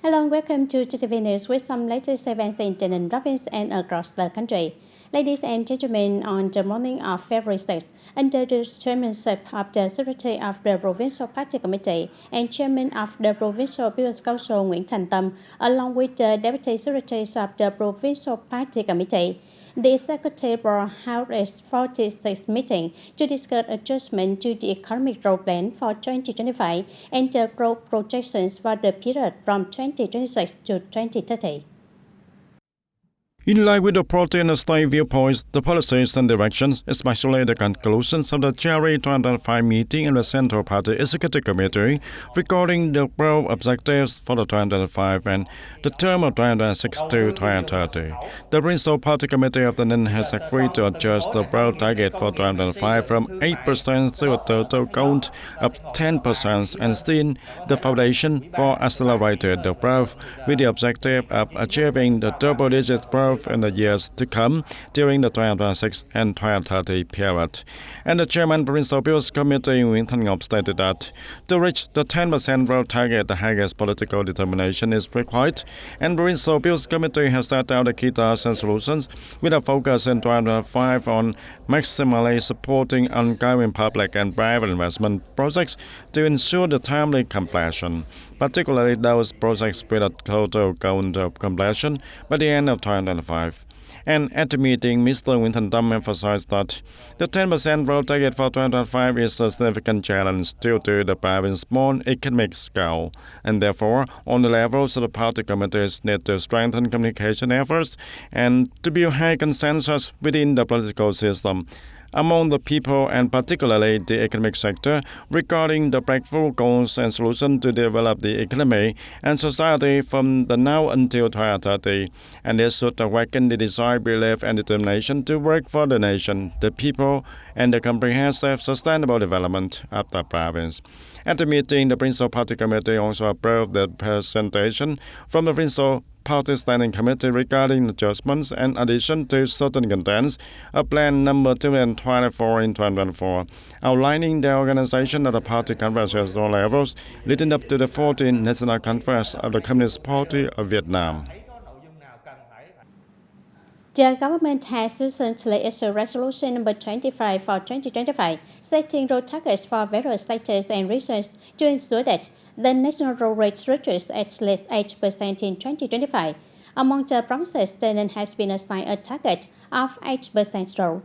Hello and welcome to TTV News with some latest events in TayNinhTV province and across the country. Ladies and gentlemen, on the morning of February 6th, under the chairmanship of the Secretary of the Provincial Party Committee and Chairman of the Provincial People's Council Nguyễn Thành Tâm, along with the Deputy Secretaries of the Provincial Party Committee, the Secretariat held its 46th meeting to discuss adjustment to the economic growth plan for 2025 and the growth projections for the period from 2026 to 2030. In line with the party and the state viewpoints, the policies and directions, especially the conclusions of the January 2025 meeting in the Central Party Executive Committee regarding the growth objectives for the 2025 and the term of 2026 to 2030. The Provincial Party Committee of the TayNinhTV has agreed to adjust the growth target for 2025 from 8% to a total count of 10% and still the foundation for accelerated growth with the objective of achieving the double-digit growth in the years to come during the 2026 and 2030 period. And the Chairman of the Provincial People's Committee, Nguyễn Thành Ngọc, stated that to reach the 10% growth target, the highest political determination is required, and the Provincial People's Committee has set out the key tasks and solutions with a focus in 2025 on maximally supporting ongoing public and private investment projects to ensure the timely completion, particularly those projects with a total count of completion by the end of 2025. And at the meeting, Mr. Nguyễn Thành Tâm emphasized that the 10% growth target for 2025 is a significant challenge due to the province's small economic scale, and therefore, all the levels of the party committees need to strengthen communication efforts and to build high consensus within the political system among the people and particularly the economic sector regarding the breakthrough goals and solutions to develop the economy and society from the now until 2030. And this should awaken the desire, belief and determination to work for the nation, the people and the comprehensive sustainable development of the province. At the meeting, the Provincial Party Committee also approved the presentation from the Provincial Party Standing Committee regarding adjustments and addition to certain contents of Plan number 2024 in 2024, outlining the organization of the party conferences at all levels leading up to the 14th National Conference of the Communist Party of Vietnam. The government has recently issued Resolution number 25 for 2025, setting road targets for various sectors and regions to ensure that the national road rate reaches at least 8% in 2025. Among the provinces, TayNinhTV has been assigned a target of 8% road.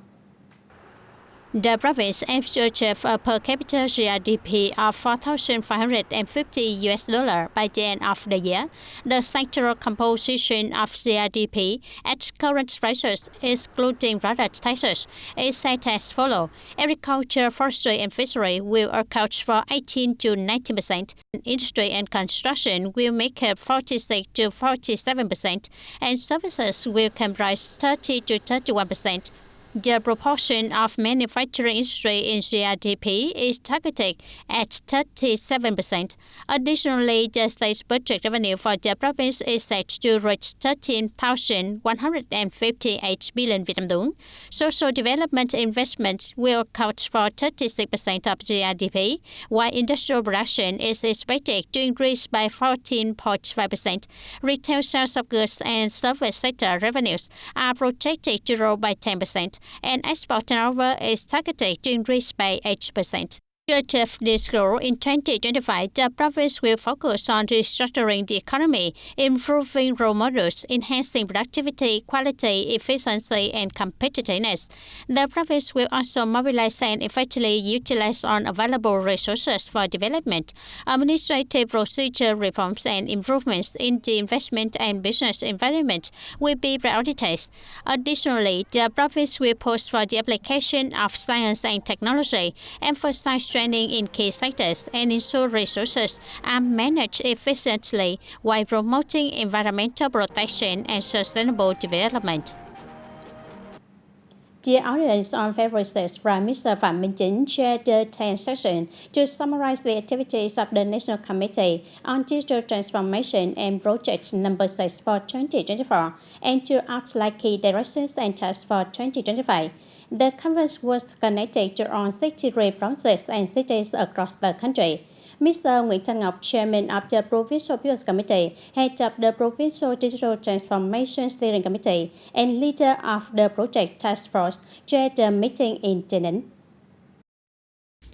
The province aims to achieve a per capita GDP of $4,550 by the end of the year. The sectoral composition of GDP at current prices, excluding direct taxes, is set as follows. Agriculture, forestry and fishery will account for 18 to 19%. Industry and construction will make up 46 to 47%, and services will comprise 30 to 31%. The proportion of manufacturing industry in GDP is targeted at 37%. Additionally, the state's budget revenue for the province is set to reach 13,158 billion Vietnam dong. Social development investment will account for 36% of GDP, while industrial production is expected to increase by 14.5%. Retail sales of goods and service sector revenues are projected to grow by 10%. And export turnover is targeted to increase by 8%. To achieve this goal in 2025, the province will focus on restructuring the economy, improving role models, enhancing productivity, quality, efficiency, and competitiveness. The province will also mobilize and effectively utilize all available resources for development. Administrative procedure reforms and improvements in the investment and business environment will be prioritized. Additionally, the province will push for the application of science and technology, emphasize training in key sectors, and ensure resources are managed efficiently while promoting environmental protection and sustainable development. The audience on February 6, Prime Minister Phạm Minh Chính chaired the 10th session to summarize the activities of the National Committee on Digital Transformation and Project number 6 for 2024 and to outline key directions and tasks for 2025. The conference was connected to all 63 provinces and cities across the country. Mr. Nguyễn Thanh Ngọc, Chairman of the Provincial Business Committee, Head of the Provincial Digital Transformation Steering Committee, and leader of the project task force, chaired the meeting in TayNinhTV.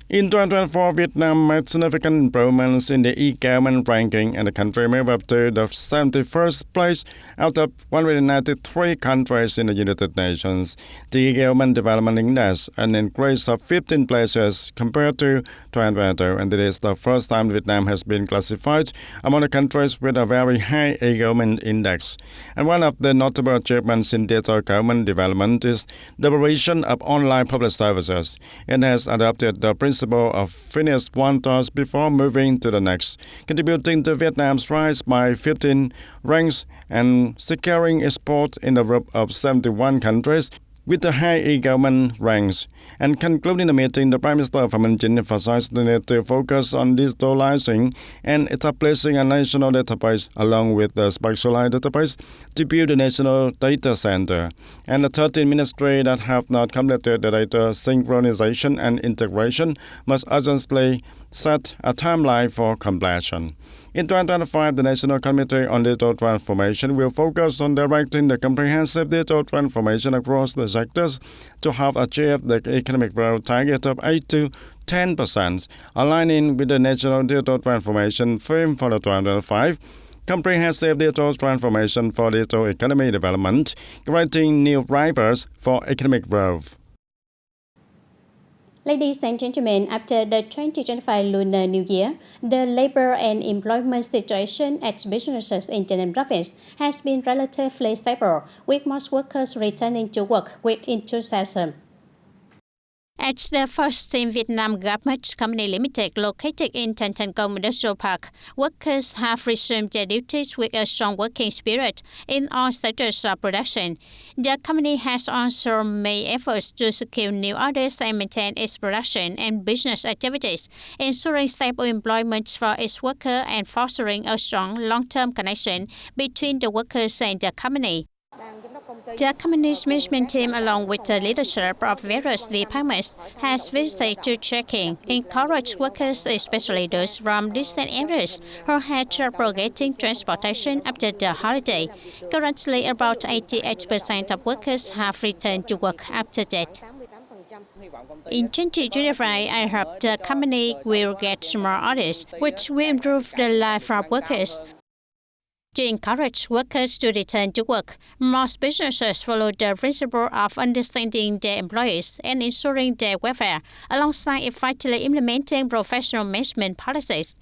In 2024, Vietnam made significant improvements in the e-government ranking, and the country moved up to the 71st place out of 193 countries in the United Nations. The e-government development index an increase of 15 places compared to 2022, and it is the first time Vietnam has been classified among the countries with a very high e-government index. And one of the notable achievements in digital government development is the provision of online public services. It has adopted the principle of finish one task before moving to the next, contributing to Vietnam's rise by 15 ranks and securing export in the group of 71 countries with the high e-government ranks. And concluding the meeting, the Prime Minister Phạm Minh Chính emphasized the need to focus on digitalizing and establishing a national database along with the specialized database to build a national data center. And the 13 ministries that have not completed the data synchronization and integration must urgently set a timeline for completion. In 2025, the National Committee on Digital Transformation will focus on directing the comprehensive digital transformation across the sectors to help achieve the economic growth target of 8 to 10%, aligning with the National Digital Transformation Theme for the 2025 Comprehensive Digital Transformation for Digital Economy Development, creating new drivers for economic growth. Ladies and gentlemen, after the 2025 Lunar New Year, the labor and employment situation at businesses in TayNinhTV province has been relatively stable, with most workers returning to work with enthusiasm. At the first in Vietnam Government Company Limited, located in Thanh Thanh Công Industrial Park, workers have resumed their duties with a strong working spirit in all sectors of production. The company has also made efforts to secure new orders and maintain its production and business activities, ensuring stable employment for its workers and fostering a strong long-term connection between the workers and the company. The company's management team, along with the leadership of various departments, has visited to check in, encourage workers, especially those from distant areas who had trouble getting transportation after the holiday. Currently, about 88% of workers have returned to work after that. In 2025, I hope the company will get more orders, which will improve the life of workers. To encourage workers to return to work, most businesses follow the principle of understanding their employees and ensuring their welfare, alongside effectively implementing professional management policies.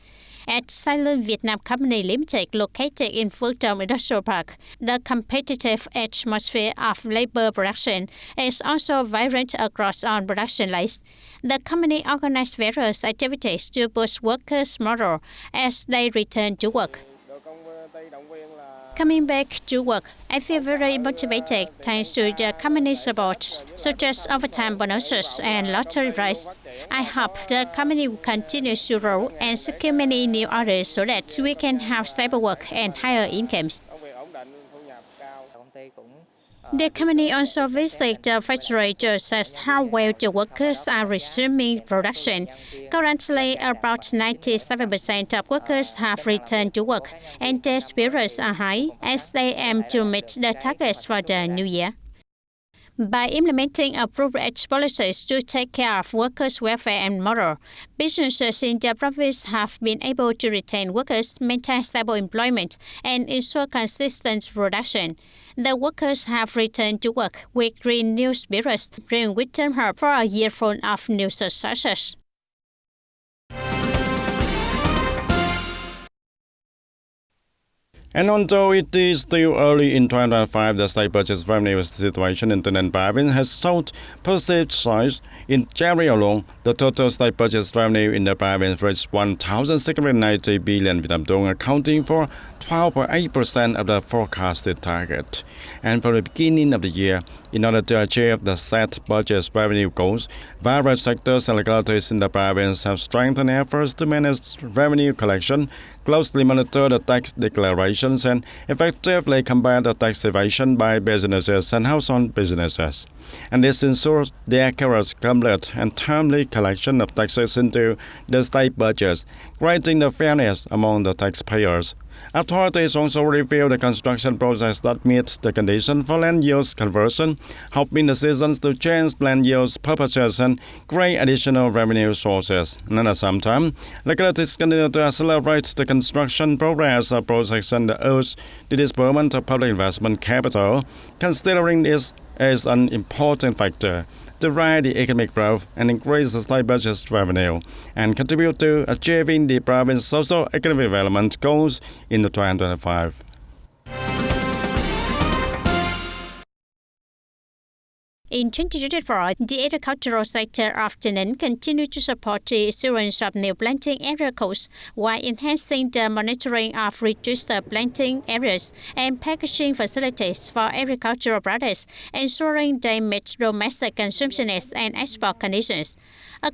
At Silent Vietnam Company Limited, located in Phước Đồng Industrial Park, the competitive atmosphere of labor production is also vibrant across all production lines. The company organized various activities to boost workers' morale as they return to work. Coming back to work, I feel very motivated thanks to the company's support, such as overtime bonuses and lottery rights. I hope the company will continue to grow and secure many new orders so that we can have stable work and higher incomes. The company also visited the factory to assess how well the workers are resuming production. Currently, about 97% of workers have returned to work, and their spirits are high as they aim to meet the targets for the new year. By implementing appropriate policies to take care of workers' welfare and morale, businesses in the province have been able to retain workers, maintain stable employment, and ensure consistent production. The workers have returned to work with renewed spirits, bringing with them hope for a year full of new successes. And although it is still early in 2025, the state budget revenue situation in TayNinhTV province has showed positive signs. In January alone, the total state budget revenue in the province reached 1,690 billion Vietnam dong, accounting for 12.8% of the forecasted target. And from the beginning of the year, in order to achieve the set budget revenue goals, various sectors and localities in the province have strengthened efforts to manage revenue collection, closely monitor the tax declarations and effectively combat the tax evasion by businesses and household businesses. And this ensures the accurate, complete, and timely collection of taxes into the state budgets, creating the fairness among the taxpayers. Authorities also review the construction process that meets the condition for land use conversion, helping the citizens to change land use purposes and create additional revenue sources. And at the same time, localities continue to accelerate the construction progress of projects and urge the disbursement of public investment capital, considering this as an important factor to drive the economic growth and increase the state budget's revenue and contribute to achieving the province's socio-economic development goals in 2025. In 2024, the agricultural sector of TayNinhTV continued to support the issuance of new planting area codes while enhancing the monitoring of reduced planting areas and packaging facilities for agricultural products, ensuring they meet domestic consumption needs and export conditions.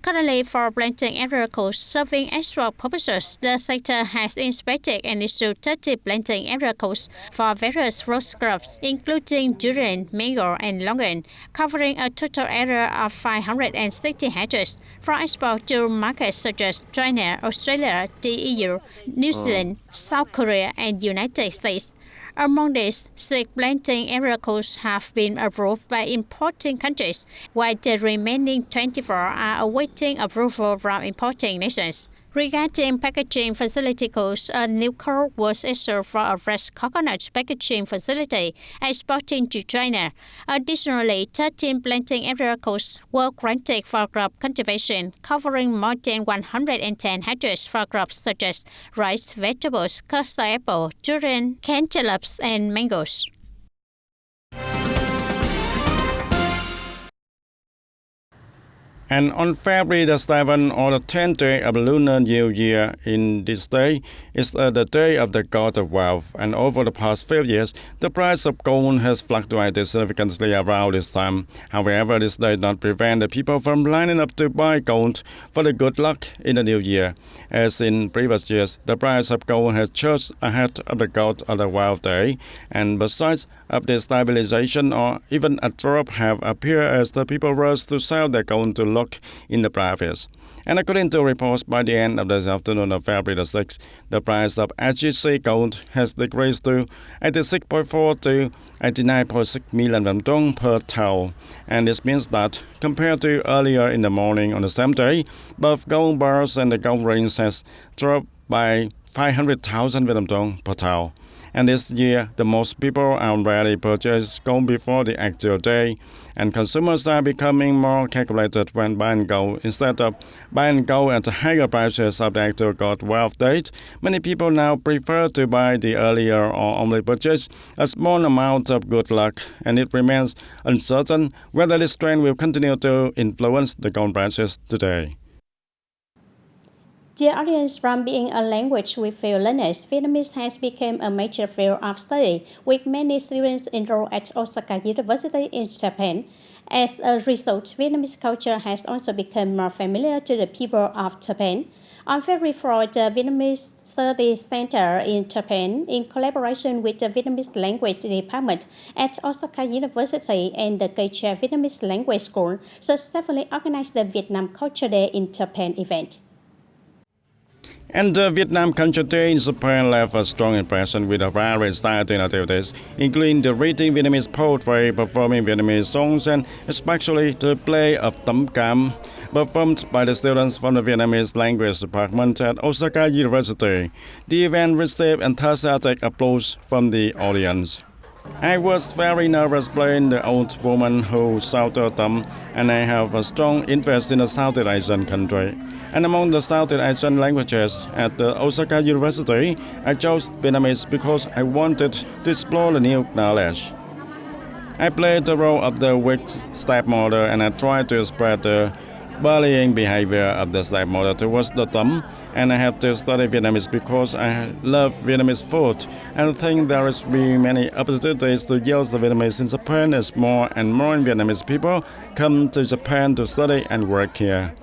Currently, for planting area codes serving export purposes, the sector has inspected and issued 30 planting area codes for various fruit crops, including durian, mango, and longan, covering a total area of 560 hectares for export to markets such as China, Australia, the EU, New Zealand, South Korea, and United States. Among these, 6 planting area codes have been approved by importing countries, while the remaining 24 are awaiting approval from importing nations. Regarding packaging facility codes, a new code was issued for a fresh coconut packaging facility exporting to China. Additionally, 13 planting area codes were granted for crop cultivation, covering more than 110 hectares for crops such as rice, vegetables, custard apple, durian, cantaloupes, and mangoes. And on February the 7th or the 10th day of the Lunar New Year in this day is the day of the God of Wealth. And over the past few years, the price of gold has fluctuated significantly around this time. However, this does not prevent the people from lining up to buy gold for the good luck in the new year. As in previous years, the price of gold has surged ahead of the God of the Wealth Day. And besides of the stabilization or even a drop have appeared as the people rush to sell their gold to lock in the profits. And according to reports, by the end of this afternoon of February the 6th, the price of SGC gold has decreased to 86.4 to 89.6 million dong per tau. And this means that compared to earlier in the morning on the same day, both gold bars and the gold rings has dropped by 500,000 Vietnam dong per tau. And this year, the most people already purchase gold before the actual day, and consumers are becoming more calculated when buying gold. Instead of buying gold at the higher prices of the actual God Wealth date, many people now prefer to buy the earlier or only purchase a small amount of good luck, and it remains uncertain whether this trend will continue to influence the gold prices today. Dear audience, from being a language with few learners, Vietnamese has become a major field of study, with many students enrolled at Osaka University in Japan. As a result, Vietnamese culture has also become more familiar to the people of Japan. On February 4, the Vietnamese Studies Center in Japan, in collaboration with the Vietnamese Language Department at Osaka University and the Keicha Vietnamese Language School, successfully organized the Vietnam Culture Day in Japan event. And the Vietnam Culture Day in Japan left a strong impression with a varied exciting activities, including the reading Vietnamese poetry, performing Vietnamese songs, and especially the play of Tấm Cám, performed by the students from the Vietnamese Language Department at Osaka University. The event received enthusiastic applause from the audience. I was very nervous playing the old woman who shouted Tấm, and I have a strong interest in the Southeast Asian country. And among the Southeast Asian languages at the Osaka University, I chose Vietnamese because I wanted to explore the new knowledge. I played the role of the weak stepmother, and I tried to spread the bullying behavior of the stepmother towards the Tấm. And I have to study Vietnamese because I love Vietnamese food and think there is many opportunities to use the Vietnamese in Japan as more and more Vietnamese people come to Japan to study and work here.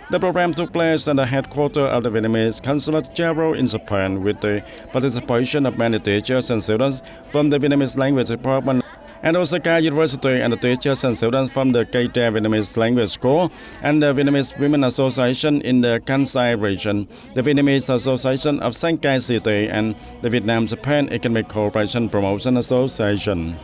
The program took place at the headquarters of the Vietnamese Consulate General in Japan with the participation of many teachers and students from the Vietnamese Language Department and Osaka University and the teachers and students from the K-10 Vietnamese Language School and the Vietnamese Women Association in the Kansai region, the Vietnamese Association of Shanghai City and the Vietnam-Japan Economic Cooperation Promotion Association.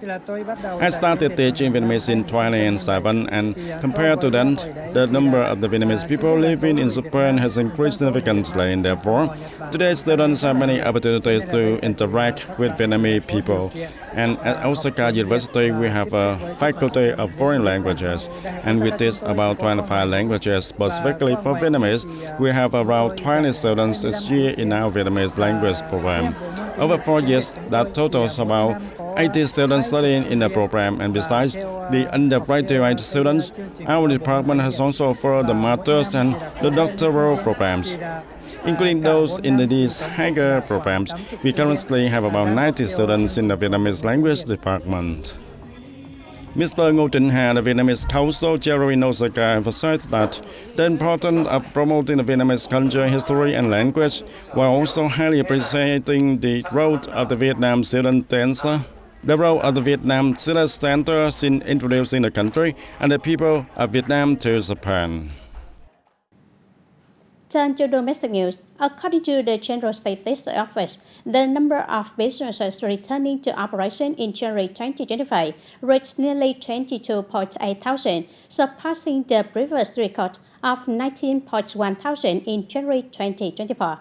I started teaching Vietnamese in 2007 and compared to that, the number of the Vietnamese people living in Japan has increased significantly and therefore, today students have many opportunities to interact with Vietnamese people. And at Osaka University, we have a faculty of foreign languages and we teach about 25 languages. Specifically for Vietnamese, we have around 20 students each year in our Vietnamese language program. Over 4 years, that totals about 80 students studying in the program, and besides the undergraduate students, our department has also offered the master's and the doctoral programs. Including those in these higher programs, we currently have about 90 students in the Vietnamese language department. Mr. Ngô Trịnh Hà, the Vietnamese Council General in Osaka, emphasized that the importance of promoting the Vietnamese culture, history, and language, while also highly appreciating the role of the Vietnam Student Center. The role of the Vietnam Student Center in introducing the country and the people of Vietnam to Japan. Turn to domestic news. According to the General Statistics Office, the number of businesses returning to operation in January 2025 reached nearly 22.8 thousand, surpassing the previous record of 19.1 thousand in January 2024.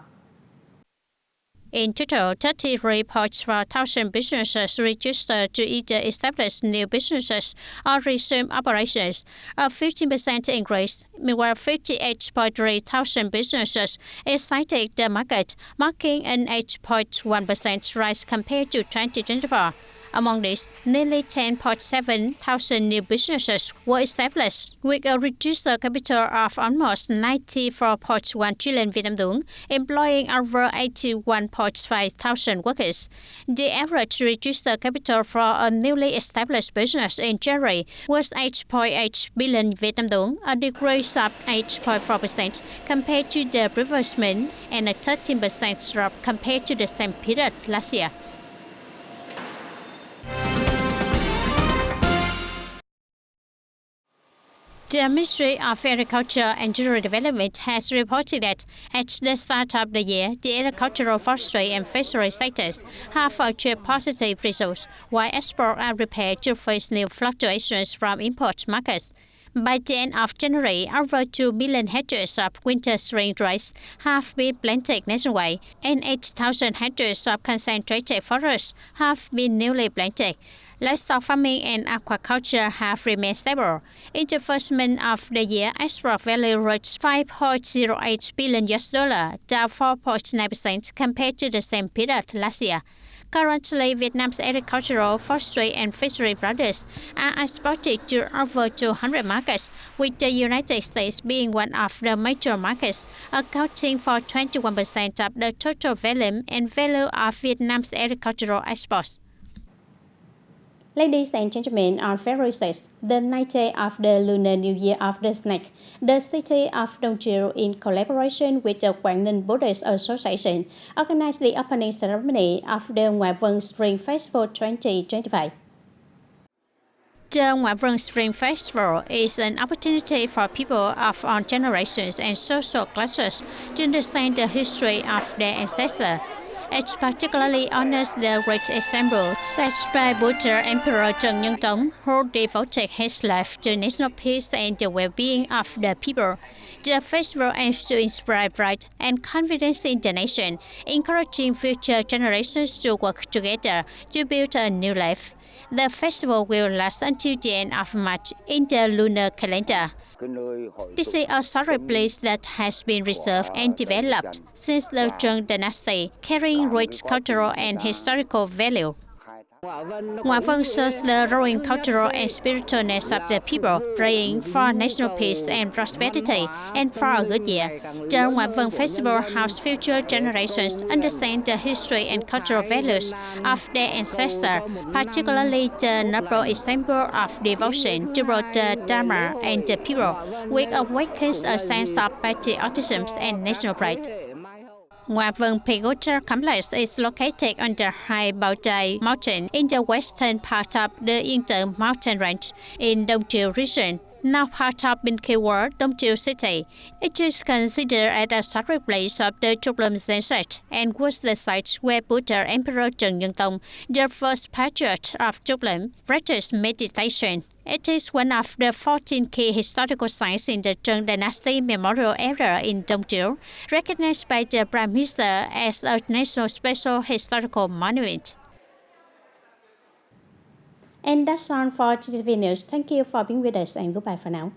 In total, 33.4 businesses registered to either establish new businesses or resume operations, a 15% increase, meanwhile 58.3 businesses exited the market, marking an 8.1% rise compared to 2024. Among these, nearly 10.7 new businesses were established, with a registered capital of almost 94.1 trillion Vietnam dong, employing over 81.5 workers. The average registered capital for a newly established business in January was 8.8 billion Vietnam dong, a decrease of 8.4% compared to the previous month and a 13% drop compared to the same period last year. The Ministry of Agriculture and Rural Development has reported that at the start of the year, the agricultural, forestry and fishery sectors have achieved positive results, while exports are prepared to face new fluctuations from import markets. By the end of January, over 2 million hectares of winter spring rice have been planted nationwide, and 8,000 hectares of concentrated forests have been newly planted. Livestock farming and aquaculture have remained stable. In the first month of the year, export value reached $5.08 billion, down 4.9% compared to the same period last year. Currently, Vietnam's agricultural, forestry, and fishery products are exported to over 200 markets, with the United States being one of the major markets, accounting for 21% of the total volume and value of Vietnam's agricultural exports. Ladies and gentlemen, on February 6, the night of the Lunar New Year of the Snake, the city of Đông Triều, in collaboration with the Quảng Ninh Buddhist Association, organized the opening ceremony of the Ngoại Vân Spring Festival 2025. The Ngoại Vân Spring Festival is an opportunity for people of all generations and social classes to understand the history of their ancestors. It particularly honors the great example set by Buddha Emperor Trần Nhân Tông, who devoted his life to national peace and the well-being of the people. The festival aims to inspire pride and confidence in the nation, encouraging future generations to work together to build a new life. The festival will last until the end of March in the lunar calendar. This is a sacred place that has been reserved and developed since the Trần Dynasty, carrying rich cultural and historical value. Ngoại Vân shows the growing cultural and spiritualness of the people, praying for national peace and prosperity and for a good year. The Ngoại Vân Festival helps future generations understand the history and cultural values of their ancestors, particularly the noble example of devotion toward the Dharma and the people, which awakens a sense of patriotism and national pride. Ngoại Vân Pagoda complex is located on the high Bao Dai mountain in the western part of the Yên mountain range in Đông Triều region, now part of Binh Khê World, Đông Triều city. It is considered as a sacred place of the Trúc Sect and was the site where Buddha Emperor Trần Nhân Tông, the first patriarch of Trúc practiced meditation. It is one of the 14 key historical sites in the Trần Dynasty Memorial Area in Đông Triều, recognized by the Prime Minister as a National Special Historical Monument. And that's all for TTV News. Thank you for being with us and goodbye for now.